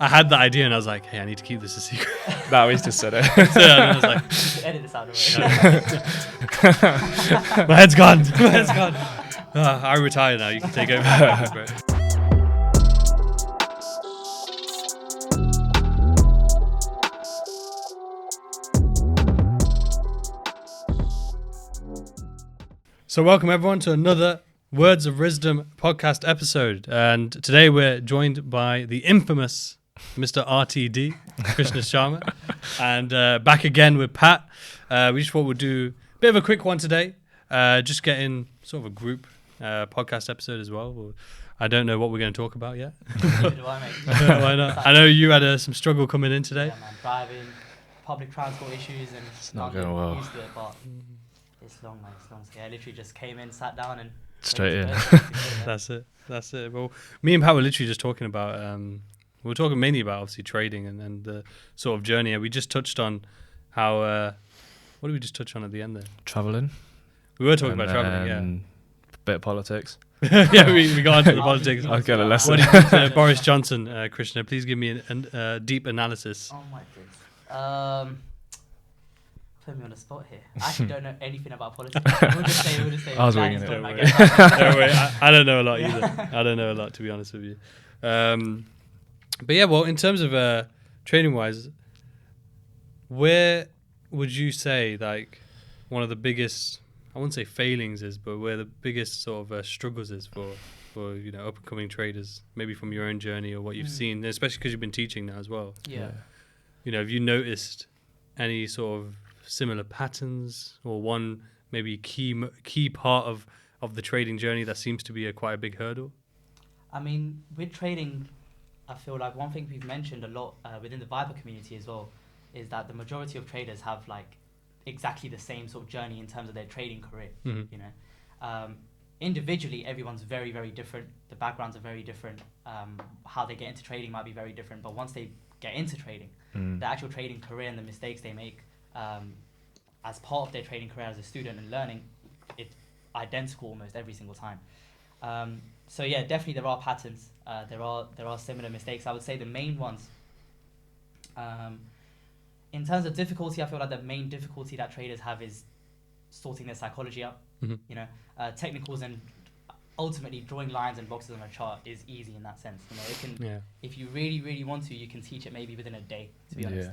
I had the idea and I was like, hey, I need to keep this a secret. No, he's just said it. So, and I was like, Edit this out of it. my head's gone. My head's gone. I retire now. You can take over. Bro. So welcome everyone to another Words of Rizdom Podcast episode. And today we're joined by the infamous Mr. RTD, Krishna Sharma. And back again with Pat. We just thought we'd do a bit of a quick one today. Just get in sort of a group podcast episode as well. I don't know what we're going to talk about yet. Neither do I, mate. Why not? I know you had some struggle coming in today. Yeah, man, driving, public transport issues, and It's not going well. used to it, but it's long, man. It's long. So yeah, I literally just came in, sat down, and Straight in. That's it. Well, me and Pat were literally just talking about, we were talking mainly about obviously trading and the sort of journey. We just touched on how, what did we just touch on at the end there? Traveling. We were talking about traveling, yeah. Bit of politics. Yeah, we got into the politics. I'll get a lesson. What do you think, Boris Johnson, Krishna? Please give me a deep analysis. Oh my goodness. Put me on the spot here. I actually don't know anything about politics. We'll just say. I was winging it. Don't worry. I don't know a lot either. I don't know a lot, to be honest with you. But yeah, well, in terms of trading wise, where would you say like one of the biggest, I wouldn't say failings is, but where the biggest sort of struggles is for up and coming traders, maybe from your own journey or what you've seen, especially because you've been teaching now as well. Yeah. Have you noticed any sort of similar patterns or one maybe key part of the trading journey that seems to be quite a big hurdle? I mean, with trading, I feel like one thing we've mentioned a lot within the Viper community as well is that the majority of traders have like exactly the same sort of journey in terms of their trading career. Mm-hmm. Individually, everyone's very, very different. The backgrounds are very different. How they get into trading might be very different. But once they get into trading, the actual trading career and the mistakes they make as part of their trading career as a student and learning, it's identical almost every single time. So yeah, definitely there are patterns. There are similar mistakes. I would say the main ones. In terms of difficulty, I feel like the main difficulty that traders have is sorting their psychology out. Mm-hmm. Technicals and ultimately drawing lines and boxes on a chart is easy in that sense. It can, if you really, really want to, you can teach it maybe within a day, to be honest.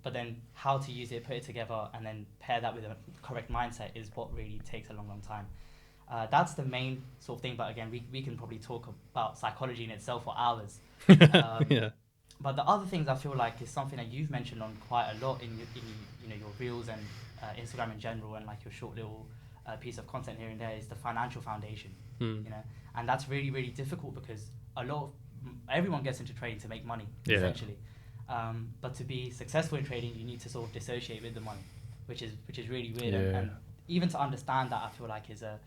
But then how to use it, put it together, and then pair that with a correct mindset is what really takes a long, long time. That's the main sort of thing. But again, we can probably talk about psychology in itself for hours. But the other things I feel like is something that you've mentioned on quite a lot in your reels and Instagram in general, and like your short little piece of content here and there, is the financial foundation. And that's really, really difficult because everyone gets into trading to make money, essentially. But to be successful in trading, you need to sort of dissociate with the money, which is really weird. And even to understand that, I feel like is a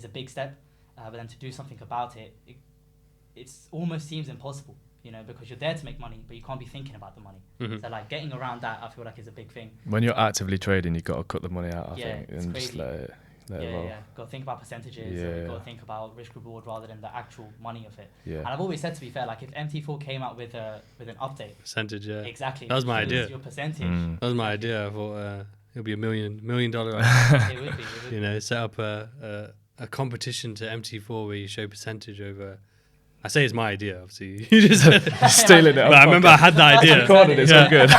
big step. But then to do something about it, it almost seems impossible. Because you're there to make money, but you can't be thinking about the money. So like getting around that, I feel like is a big thing. When you're actively trading, you've got to cut the money out, I think, and crazy. just let it roll. Got to think about percentages. You've got to think about risk reward rather than the actual money of it. And I've always said, to be fair, like if MT4 came out with an update, percentage, exactly. That was my idea. Your percentage. That was my idea. I thought it'll be $1 million. It would be. Set up a competition to MT4 where you show percentage over. I say it's my idea, obviously. You just stealing it. But I remember I had the idea. Recorded it, so good.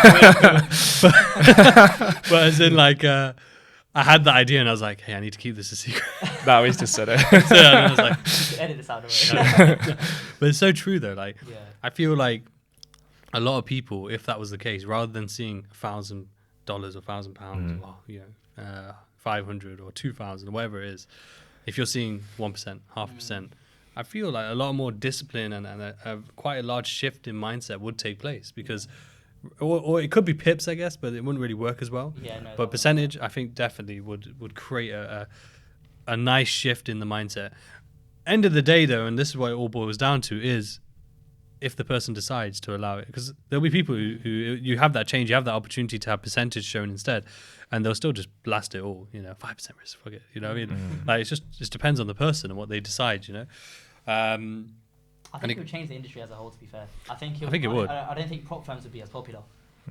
But as in, like, I had the idea and I was like, hey, I need to keep this a secret. No, he's just said it. So, and I was like, edit this out of it. But it's so true though. Like, I feel like a lot of people, if that was the case, rather than seeing $1,000 or £1,000, or 500 or 2,000 or whatever it is, if you're seeing 1%, 0.5%. I feel like a lot more discipline and a quite a large shift in mindset would take place because, or it could be pips, I guess, but it wouldn't really work as well. But percentage, I think definitely would create a nice shift in the mindset. End of the day, though, and this is what it all boils down to, is if the person decides to allow it, because there'll be people who you have that change, you have that opportunity to have percentage shown instead, and they'll still just blast it all, 5% risk, fuck it, what I mean? Like, it just depends on the person and what they decide, I think it would change the industry as a whole, to be fair. I think it would. I don't think prop firms would be as popular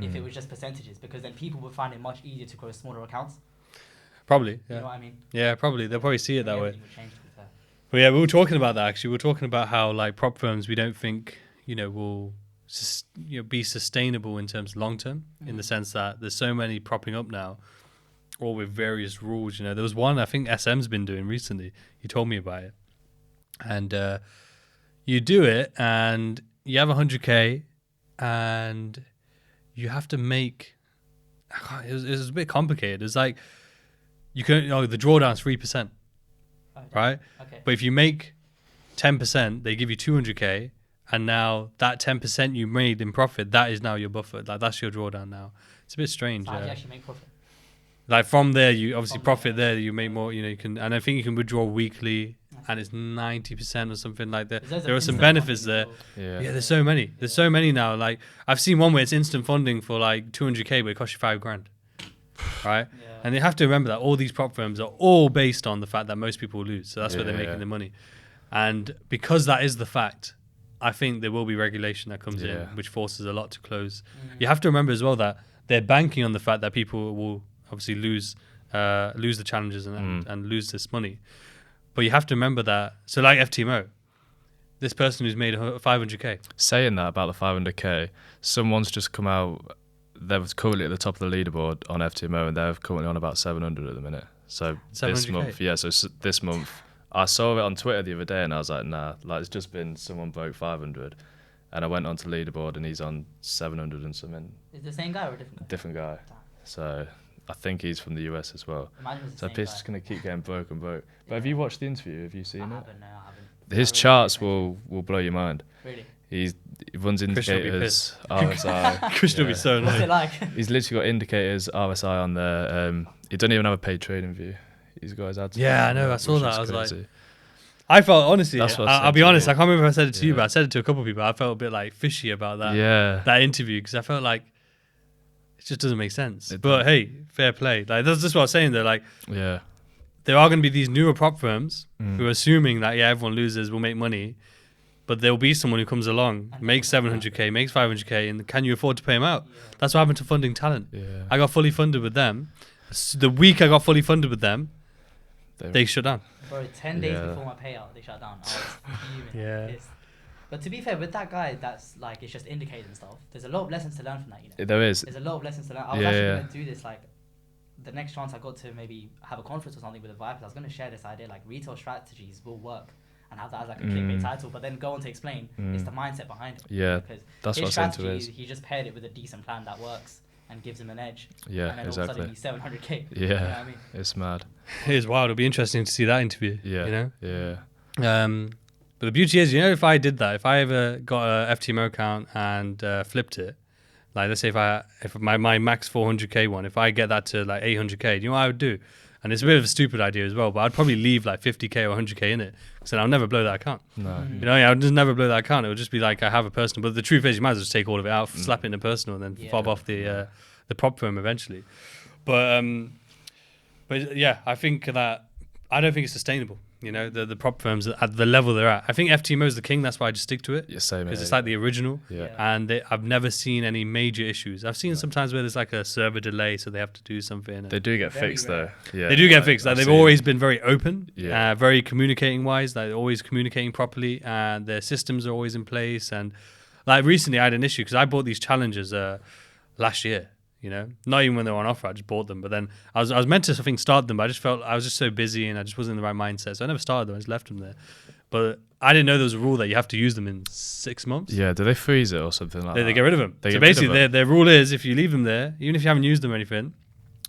if it was just percentages, because then people would find it much easier to grow smaller accounts. Probably, yeah. You know what I mean? Yeah, probably. They'll probably see it that way. Everything would change, to be fair. But yeah, we were talking about that actually. We were talking about how like prop firms we don't think, will be sustainable in terms of long term, in the sense that there's so many propping up now, all with various rules. There was one I think SM's been doing recently. You told me about it. And you do it and you have 100K and you have to make, it was a bit complicated. It's like, the drawdown's 3%, right? Okay. But if you make 10%, they give you 200K, and now that 10% you made in profit, that is now your buffer. Like that's your drawdown now. It's a bit strange. So how do you actually make profit? Like from there, you obviously profit there. You make more. You can, and I think you can withdraw weekly, and it's 90% or something like that. There are some benefits there. Yeah, there's so many. There's so many now. Like I've seen one where it's instant funding for like 200K, but it costs you $5,000. Right? Yeah. And you have to remember that all these prop firms are all based on the fact that most people lose. So that's where they're making their money. And because that is the fact, I think there will be regulation that comes in, which forces a lot to close. You have to remember as well that they're banking on the fact that people will obviously lose the challenges and lose this money. But you have to remember that. So like FTMO, this person who's made 500K. Saying that about the 500K, someone's just come out. They was currently at the top of the leaderboard on FTMO, and they're currently on about 700 at the minute. So 700K. This month, so this month, I saw it on Twitter the other day, and I was like, nah, like it's just been someone broke 500, and I went onto the leaderboard, and he's on 700 and something. Is it the same guy or a different guy? Different guy. So I think he's from the US as well. So Piss is gonna keep getting broke and broke. But have you watched the interview? Have you seen it? No, I haven't. His charts will blow your mind. Really? He runs indicators, RSI. Krishna will be so annoyed. What's it like? He's literally got indicators, RSI on there. He doesn't even have a paid trading view. He's got his ads. Yeah, I know. I saw that. I was like, I felt honestly. I'll be honest. I can't remember if I said it to you, but I said it to a couple of people. I felt a bit like fishy about that. Yeah. That interview, because I felt like it just doesn't make sense. But hey, fair play. Like that's just what I was saying. There, like, there are going to be these newer prop firms who are assuming that everyone loses, will make money. But there'll be someone who comes along, makes 700K, makes 500K, and can you afford to pay them out? Yeah. That's what happened to funding talent. Yeah. I got fully funded with them. The week I got fully funded with them, they shut down. Bro, 10 days before my payout, they shut down. I was fuming. Pissed. But to be fair, with that guy, that's like, it's just indicators and stuff. There's a lot of lessons to learn from that, There is. There's a lot of lessons to learn. I was actually going to do this, like, the next chance I got to maybe have a conference or something with the Vipers, I was going to share this idea, like, retail strategies will work. And have that as like a clickbait title, but then go on to explain it's the mindset behind it. Yeah, because that's what strategy is. He just paired it with a decent plan that works and gives him an edge. Yeah, and then exactly. all of a sudden he's 700K. Yeah, you know what I mean? It's mad. It is wild. It'll be interesting to see that interview. Yeah, Yeah. But the beauty is, if I did that, if I ever got a FTMO account and flipped it, like let's say if my max 400K one, if I get that to like 800K, do you know what I would do? And it's a bit of a stupid idea as well, but I'd probably leave like 50K or 100K in it, because then I'll never blow that account. No. I'll just never blow that account. It would just be like I have a personal, but the truth is you might as well just take all of it out, slap it in a personal, and then fob off the prop firm eventually. But yeah, I think that I don't think it's sustainable. The prop firms at the level they're at. I think FTMO is the king. That's why I just stick to it. Yeah, same. Because it's like the original. Yeah. And I've never seen any major issues. I've seen sometimes where there's like a server delay, so they have to do something. They do get fixed though. Yeah. They do get fixed. Like, they've always been very open, very communicating wise. Like, they're always communicating properly, and their systems are always in place. And like recently, I had an issue because I bought these challenges last year. Not even when they were on offer, I just bought them. But then I was meant to, I think, start them, but I just felt I was just so busy and I just wasn't in the right mindset. So I never started them, I just left them there. But I didn't know there was a rule that you have to use them in 6 months. Yeah, do they freeze it or something like that? They get rid of them. So basically, their rule is if you leave them there, even if you haven't used them or anything,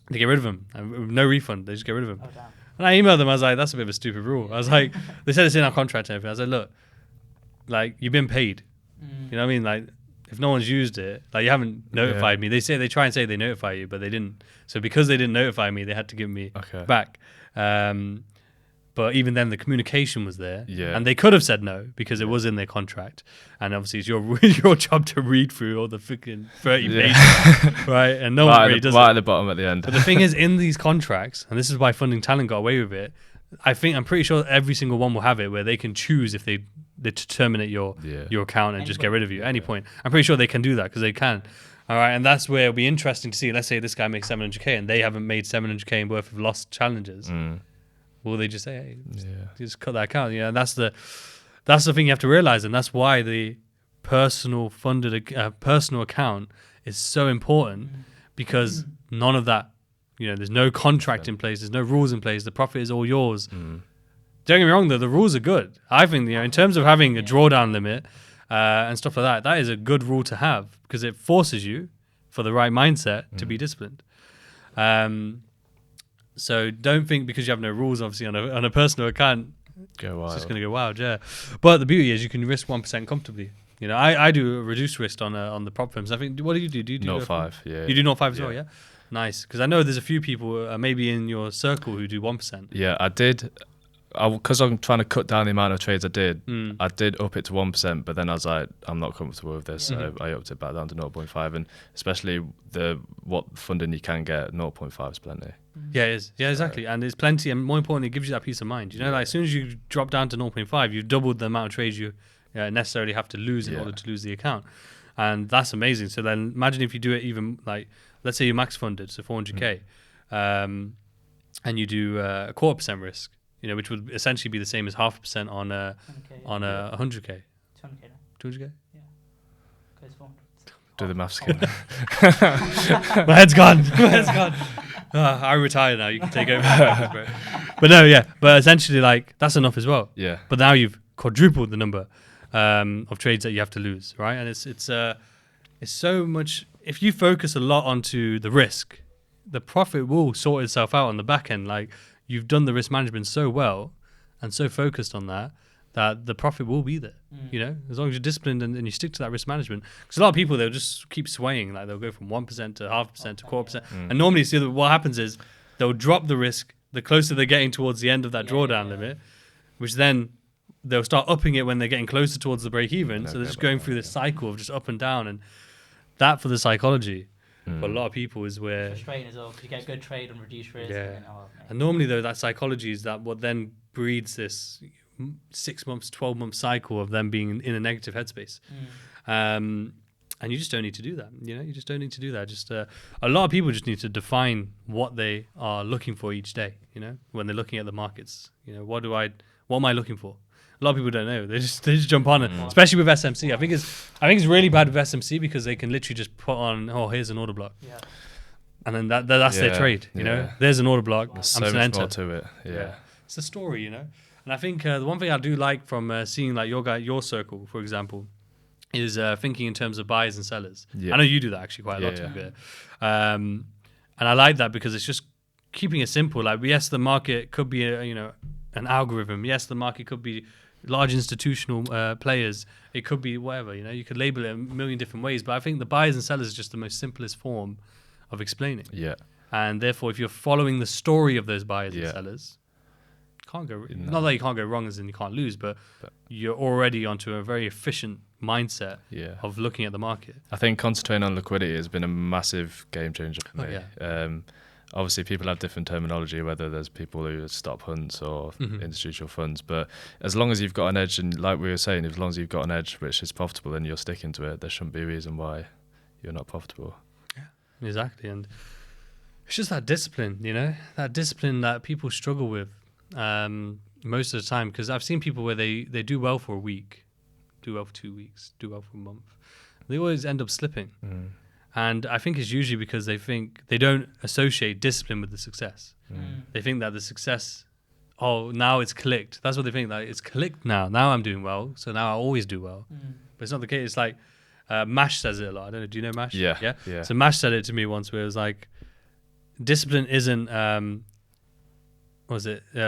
they get rid of them. No refund, they just get rid of them. Oh, damn. And I emailed them, I was like, that's a bit of a stupid rule. I was like, they said it's in our contract and everything. I was like, look, like, you've been paid. You know what I mean? Like, if no one's used it, like, you haven't notified me. They try and say they notify you, but they didn't. So because they didn't notify me, they had to give me back. But even then, the communication was there, and they could have said no because it was in their contract. And obviously, it's your job to read through all the freaking 30 pages, right? And no one really does it. Right at the bottom at the end. But the thing is, in these contracts, and this is why Funding Talent got away with it. I'm pretty sure every single one will have it where they can choose if they to terminate your account and just get rid of you at any point. I'm pretty sure they can do that because they can. All right, and that's where it'll be interesting to see. Let's say this guy makes 700k and they haven't made 700k worth of lost challenges. Will they just say, hey, just cut that account? Yeah, and that's the thing you have to realize, and that's why the personal account is so important, because none of that, there's no contract in place, there's no rules in place, the profit is all yours. Don't get me wrong though, the rules are good. I think in terms of having a drawdown limit and stuff like that is a good rule to have, because it forces you, for the right mindset, to be disciplined. So don't think because you have no rules, obviously, on a personal account, it's just going to go wild. Yeah, but the beauty is you can risk 1% comfortably. I do a reduced risk on the prop firms. I think, what do you do? Do you do 0.5? Yeah. You do 0.5 as well, yeah? Nice. Because I know there's a few people maybe in your circle who do 1%. Yeah, I did. Because I'm trying to cut down the amount of trades I did up it to 1%, but then I was like, I'm not comfortable with this, so I upped it back down to 0.5, and especially what funding you can get, 0.5 is plenty. Yeah, it is. Yeah, exactly. And it's plenty, and more importantly, it gives you that peace of mind. Like as soon as you drop down to 0.5, you've doubled the amount of trades you necessarily have to lose in order to lose the account. And that's amazing. So then imagine if you do it even, like, let's say you're max funded, so 400k, and you do a 0.25% risk, which would essentially be the same as 0.5% on 100k. 200k? Yeah. Close 400. Do the maths again. My head's gone. I retire now. You can take over. But no, yeah. But essentially, like, that's enough as well. Yeah. But now you've quadrupled the number of trades that you have to lose, right? And it's so much. If you focus a lot onto the risk, the profit will sort itself out on the back end. Like, you've done the risk management so well and so focused on that the profit will be there. As long as you're disciplined and you stick to that risk management. Because a lot of people, they'll just keep swaying. Like, they'll go from 1% to 0.5% to 0.25%. And normally, what happens is they'll drop the risk the closer they're getting towards the end of that drawdown limit, which then they'll start upping it when they're getting closer towards the break even. So they're just going through this cycle of just up and down. And that, for the psychology, for a lot of people, is where... Frustrating as well. You get good trade and reduce risk. Yeah. And normally, though, that psychology is that what then breeds this 6 months, 12 month cycle of them being in a negative headspace. And you just don't need to do that. You just don't need to do that. Just a lot of people just need to define what they are looking for each day, when they're looking at the markets. What am I looking for? A lot of people don't know. They just jump on it, especially with SMC. I think it's really bad with SMC because they can literally just put on, here's an order block. Yeah. And then that's their trade, There's an order block. There's so much more to it. Yeah. It's a story, And I think the one thing I do like from seeing like your circle, for example, is thinking in terms of buyers and sellers. Yeah. I know you do that actually quite a lot. To be fair. And I like that because it's just keeping it simple. Like, yes, the market could be an algorithm. Yes, the market could be large institutional players. It could be whatever. You could label it a million different ways. But I think the buyers and sellers is just the most simplest form of explaining. Yeah. And therefore, if you're following the story of those buyers and sellers, not that you can't go wrong as in you can't lose, but you're already onto a very efficient mindset of looking at the market. I think concentrating on liquidity has been a massive game changer for me. Obviously, people have different terminology, whether there's people who stop hunts or institutional funds. But as long as you've got an edge, and like we were saying, as long as you've got an edge which is profitable and you're sticking to it, there shouldn't be a reason why you're not profitable. Yeah, exactly. And it's just that discipline, that discipline that people struggle with most of the time. Because I've seen people where they do well for a week, do well for 2 weeks, do well for a month. They always end up slipping. And I think it's usually because they don't associate discipline with the success. They think that the success, now it's clicked. That's what they think. Like, it's clicked now. Now I'm doing well, so now I always do well. But it's not the case. It's like Mash says it a lot. I don't know. Do you know Mash? Yeah. So Mash said it to me once, where it was like, discipline isn't.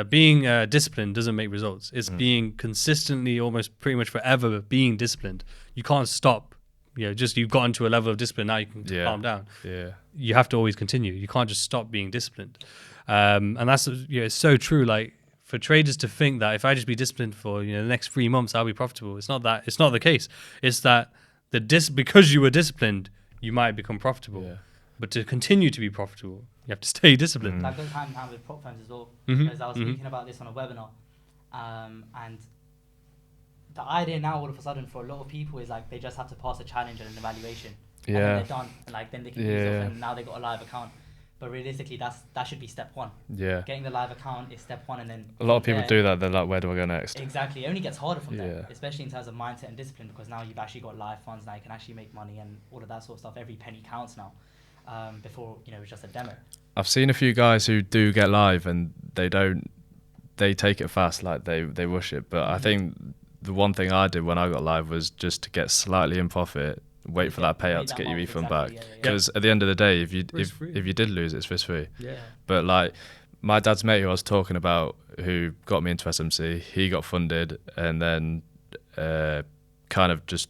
Being disciplined doesn't make results. It's being consistently, almost pretty much forever being disciplined. You can't stop. You've gotten to a level of discipline, now you can calm down. Yeah. You have to always continue. You can't just stop being disciplined. And that's, it's so true. Like, for traders to think that if I just be disciplined for, the next 3 months, I'll be profitable. It's not the case. It's that because you were disciplined, you might become profitable. Yeah. But to continue to be profitable, you have to stay disciplined. That goes hand in hand with prop firms as well. Because I was speaking about this on a webinar. And the idea now all of a sudden for a lot of people is like they just have to pass a challenge and an evaluation. Yeah. And then they're done. And like then they can use it and now they got a live account. But realistically, that should be step one. Yeah. Getting the live account is step one, and then a lot of people do that. They're like, where do I go next? Exactly. It only gets harder from there, especially in terms of mindset and discipline, because now you've actually got live funds. Now you can actually make money and all of that sort of stuff. Every penny counts now. Before, you know, it was just a demo. I've seen a few guys who do get live and they take it fast, like they rush it. But I think the one thing I did when I got live was just to get slightly in profit. Wait for that payout to get your refund back, because at the end of the day, if you did lose, it's risk free. Yeah. But like my dad's mate who I was talking about, who got me into SMC, he got funded and then kind of just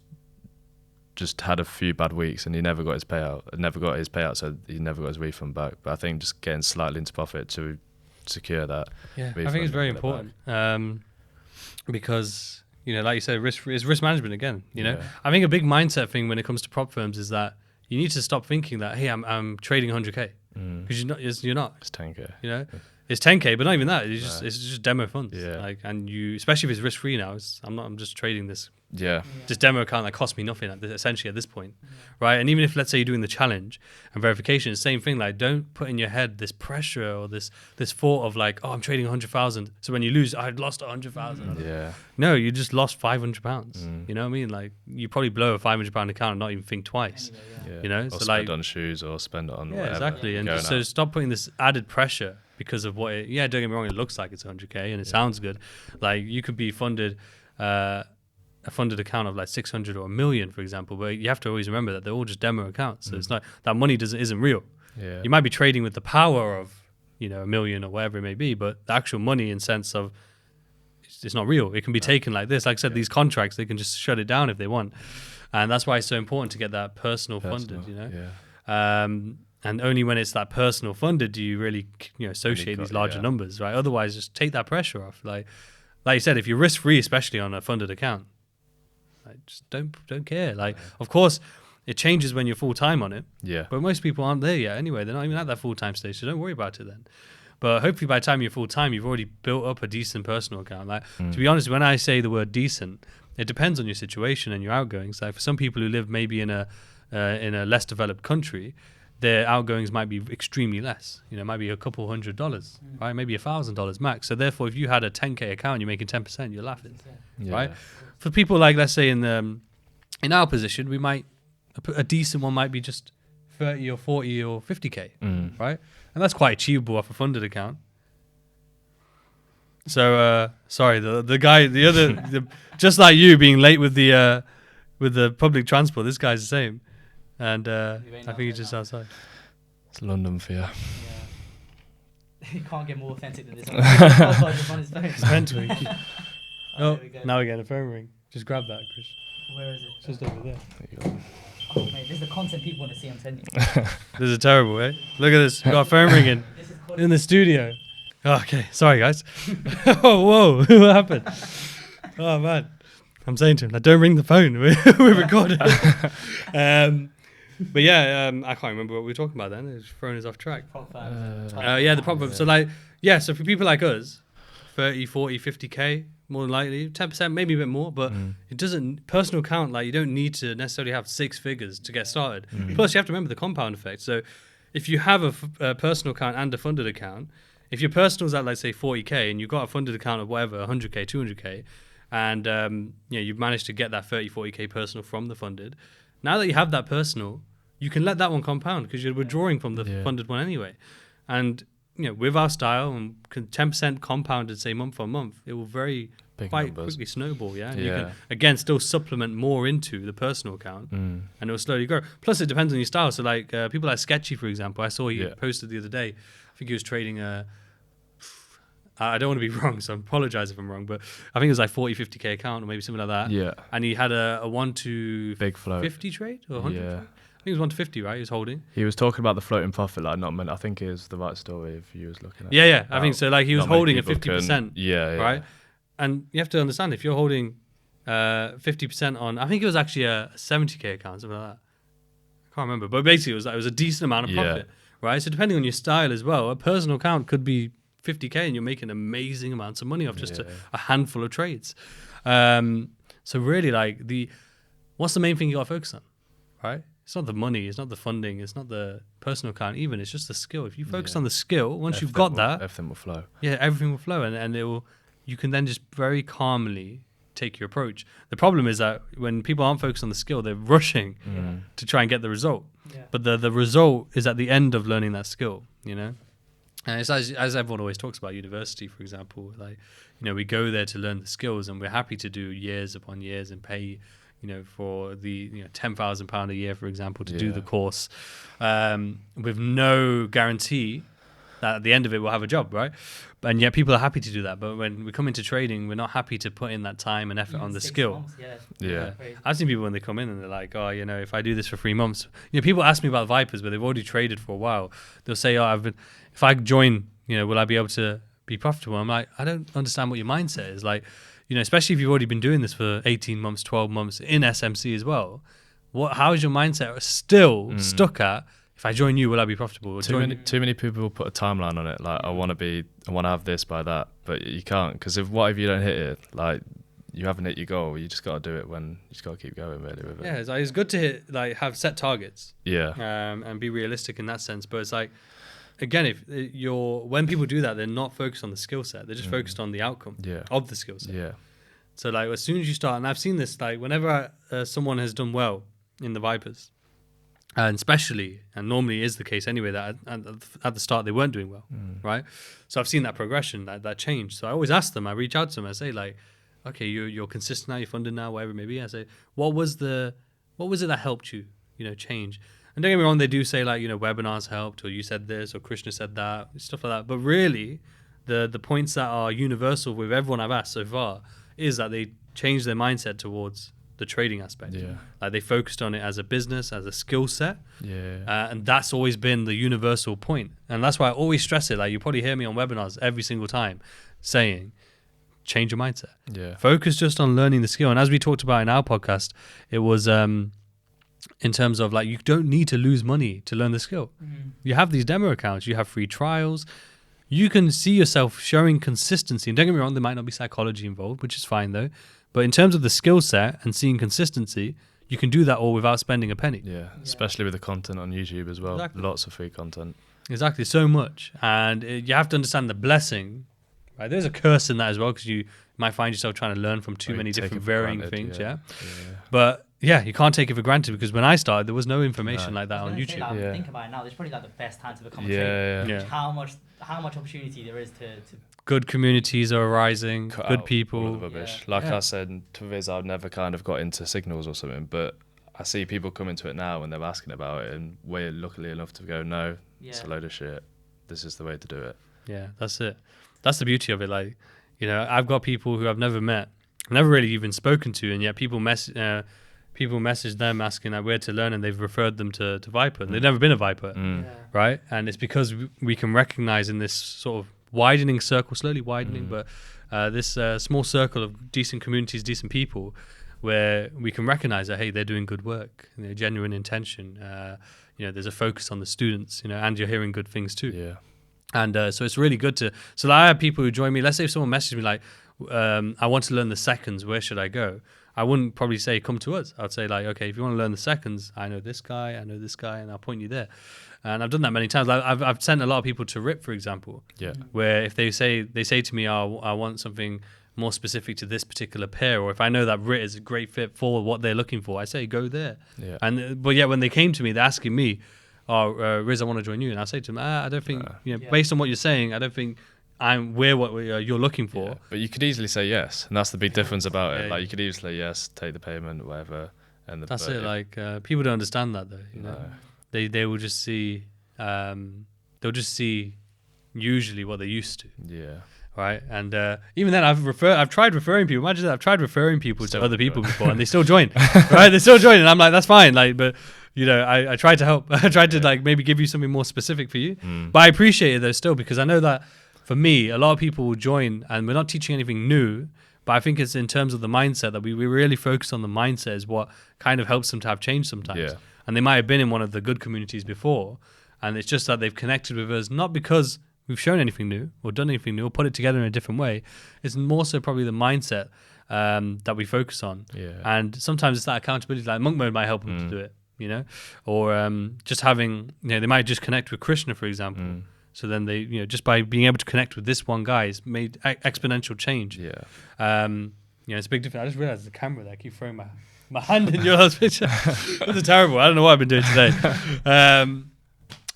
had a few bad weeks and he never got his payout. So he never got his refund back. But I think just getting slightly into profit to secure that. Yeah, I think it's very important because, you know, like you said, risk management again. You know, I think a big mindset thing when it comes to prop firms is that you need to stop thinking that, hey, I'm trading 100K, because you're not. It's 10K. You know, it's 10K, but not even that. It's just demo funds. Yeah. Like, and you, especially if it's risk free now, I'm just trading this. Yeah. This demo account that cost me nothing essentially at this point, right? And even if, let's say, you're doing the challenge and verification, it's the same thing. Like, don't put in your head this pressure or this thought of like, oh, I'm trading 100,000. So when you lose, I've lost 100,000. Yeah. No, you just lost 500 pounds. You know what I mean? Like, you probably blow a 500 pound account and not even think twice. Anyway, you know, or so spend like on shoes or spend it on whatever. Exactly. And so stop putting this added pressure because of what. Don't get me wrong. It looks like it's 100K and it sounds good. Like, you could be funded. A funded account of like 600 or $1 million, for example, but you have to always remember that they're all just demo accounts. So it's not that money isn't real. Yeah. You might be trading with the power of, you know, $1 million or whatever it may be, but the actual money in sense of it's not real. It can be taken like this. Like I said, these contracts, they can just shut it down if they want. And that's why it's so important to get that personal funded, you know? Yeah. And only when it's that personal funded do you really, you know, associate these larger numbers, right? Otherwise, just take that pressure off. Like you said, if you're risk free, especially on a funded account, like, just don't care. Like, of course, it changes when you're full time on it. Yeah. But most people aren't there yet anyway. They're not even at that full time stage, so don't worry about it then. But hopefully, by the time you're full time, you've already built up a decent personal account. Like, to be honest, when I say the word decent, it depends on your situation and your outgoings. Like, for some people who live maybe in a less developed country, their outgoings might be extremely less. You know, it might be a couple $100, right? Maybe $1,000 max. So therefore, if you had a 10K account, you're making 10%, you're laughing, right? For people like, let's say in our position, we might a decent one might be just 30 or 40 or 50K, right? And that's quite achievable off a funded account. So sorry, the guy, the other, just like you being late with the public transport, this guy's the same. And I think he's just outside. It's London for you. Yeah. You can't get more authentic than this. Just on his phone. It's meant to be. Oh, now we get a phone ring. Just grab that, Chris. Where is it? It's just over there. There you go. Oh, mate, this is the content people want to see, I'm telling you. This is terrible, eh? Look at this. We've got a phone ringing in the studio. Oh, okay, sorry, guys. Oh, whoa. What happened? Oh, man. I'm saying to him, like, don't ring the phone. We're recording. But yeah, I can't remember what we were talking about then. It's thrown us off track. The prop firm. So like, so for people like us, 30, 40, 50K, more than likely, 10%, maybe a bit more, but it doesn't, personal account, like, you don't need to necessarily have 6 figures to get started. Plus, you have to remember the compound effect. So if you have a personal account and a funded account, if your personal's at, like, say, 40K and you've got a funded account of whatever, 100K, 200K, and you've managed to get that 30, 40K personal from the funded, now that you have that personal, you can let that one compound because you're withdrawing from the funded one anyway. And with our style and 10% compounded, say month on month, it will quite quickly snowball. And you can again still supplement more into the personal account, and it will slowly grow. Plus, it depends on your style. So like people like Sketchy, for example, I saw he posted the other day. I think he was trading I don't want to be wrong, so I apologize if I'm wrong, but I think it was like 40, 50K account or maybe something like that. Yeah. And he had a 1 to big float 50 trade or 100. Yeah. I think it was 1 to 50, right? He was holding. He was talking about the floating profit, like not meant. I think it was the right story if you was looking at. Yeah. I think so. Like he was holding at 50%. Yeah. Right. And you have to understand if you're holding 50% on, I think it was actually a 70K account, something like that. I can't remember, but basically it was a decent amount of profit, right? So depending on your style as well, a personal account could be 50K and you're making amazing amounts of money off just a handful of trades. So really, like, what's the main thing you got to focus on, right? It's not the money, it's not the funding, it's not the personal account even, it's just the skill. If you focus on the skill, once you've got that, everything will flow. Yeah, everything will flow, and you can then just very calmly take your approach. The problem is that when people aren't focused on the skill, they're rushing to try and get the result. Yeah. But the result is at the end of learning that skill, you know? And it's as everyone always talks about university, for example, like, you know, we go there to learn the skills, and we're happy to do years upon years and pay, you know, for the £10,000 a year, for example, to do the course, with no guarantee that at the end of it we'll have a job, right? And yet people are happy to do that. But when we come into trading, we're not happy to put in that time and effort on the skill. Months, I've seen people when they come in and they're like, oh, you know, if I do this for 3 months, you know, people ask me about Vipers, but they've already traded for a while. They'll say, oh, if I join, you know, will I be able to be profitable? I'm like, I don't understand what your mindset is. Like, you know, especially if you've already been doing this for 18 months, 12 months in SMC as well. How is your mindset still stuck at, if I join you, will I be profitable? Too many people put a timeline on it. Like, I want to have this by that, but you can't, because what if you don't hit it? Like, you haven't hit your goal. You just got to do it you just got to keep going really with it. Yeah, it's good to have set targets. Yeah. And be realistic in that sense. But it's like, again, when people do that, they're not focused on the skill set. They're just focused on the outcome of the skill set. Yeah. So like, as soon as you start, and I've seen this, like, whenever someone has done well in the Vipers, and especially, and normally is the case anyway, that at the start they weren't doing well, right? So I've seen that progression, that change. So I always ask them, I reach out to them, I say, like, okay, you're consistent now, you're funded now, whatever it may be. I say, what was it that helped you, you know, change? And don't get me wrong, they do say, like, you know, webinars helped, or you said this, or Krishna said that, stuff like that. But really, the points that are universal with everyone I've asked so far is that they changed their mindset towards the trading aspect. Yeah. Like, they focused on it as a business, as a skill set. Yeah. And that's always been the universal point. And that's why I always stress it. Like, you probably hear me on webinars every single time saying, change your mindset. Yeah. Focus just on learning the skill. And as we talked about in our podcast, it was in terms of, like, you don't need to lose money to learn the skill. You have these demo accounts, you have free trials. You can see yourself showing consistency. And don't get me wrong, there might not be psychology involved, which is fine though. But in terms of the skill set and seeing consistency, you can do that all without spending a penny. Yeah, especially with the content on YouTube as well. Exactly. Lots of free content. Exactly, so much. And you have to understand the blessing, right? There's a curse in that as well, because you might find yourself trying to learn from too many different varying things, But yeah, you can't take it for granted, because when I started, there was no information like that on YouTube. Think about it now, it's probably like the best time to become a trader. How much opportunity there is to good communities are arising, good people. I said to Viz, I've never kind of got into signals or something, but I see people come into it now and they're asking about it, and we're luckily enough to go, no, it's a load of shit. This is the way to do it. Yeah, that's it. That's the beauty of it. Like, you know, I've got people who I've never met, never really even spoken to, and yet people message them asking like where to learn, and they've referred them to Viper. And they've never been a Viper, right? And it's because we can recognize in this sort of widening circle, slowly widening, but this small circle of decent communities, decent people, where we can recognize that, hey, they're doing good work, you know, genuine intention. You know, there's a focus on the students, you know, and you're hearing good things too. Yeah. And so it's really good to. So I have people who join me. Let's say if someone messaged me like, I want to learn the seconds, where should I go? I wouldn't probably say come to us. I'd say like, okay, if you want to learn the seconds, I know this guy, and I'll point you there. And I've done that many times. I've sent a lot of people to RIP, for example. Yeah. Where if they say to me, oh, I want something more specific to this particular pair, or if I know that RIT is a great fit for what they're looking for, I say go there. Yeah. But yeah, when they came to me, they're asking me, oh, Riz, I want to join you, and I say to them, I don't think, based on what you're saying, I don't think we're what you're looking for. Yeah. But you could easily say yes, and that's the big difference about it. Like, you could easily say yes, take the payment, whatever. And that's it. Like people don't understand that though. You know, they will just see, they'll just see usually what they're used to. Yeah. Right. And even then, I've tried referring people. Imagine that I've tried referring people to other people before, and they still join. Right? They still join, and I'm like, that's fine. Like, but you know, I tried to help. I tried to like maybe give you something more specific for you. But I appreciate it though still, because I know that for me, a lot of people will join, and we're not teaching anything new. But I think it's in terms of the mindset that we really focus on the mindset is what kind of helps them to have change sometimes. Yeah. And they might have been in one of the good communities before, and it's just that they've connected with us, not because we've shown anything new or done anything new or put it together in a different way. It's more so probably the mindset that we focus on. Yeah. And sometimes it's that accountability, like Monk Mode might help them to do it, you know, or just having, you know, they might just connect with Krishna, for example. So then they, you know, just by being able to connect with this one guy, it's made exponential change. Yeah. You know, it's a big difference. I just realized the camera there, I keep throwing my hand in your picture. This is terrible. I don't know what I've been doing today.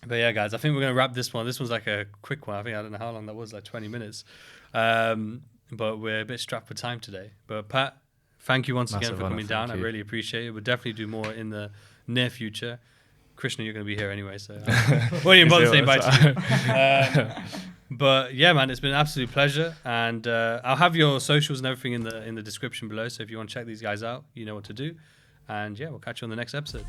But yeah, guys, I think we're going to wrap this one. This one's like a quick one. I don't know how long that was, like 20 minutes. But we're a bit strapped for time today. But Pat, thank you once again for coming down. I really appreciate it. We'll definitely do more in the near future. Krishna, you're going to be here anyway, so won't even bother saying bye to you. But yeah, man, it's been an absolute pleasure. And I'll have your socials and everything in the description below. So if you want to check these guys out, you know what to do. And yeah, we'll catch you on the next episode.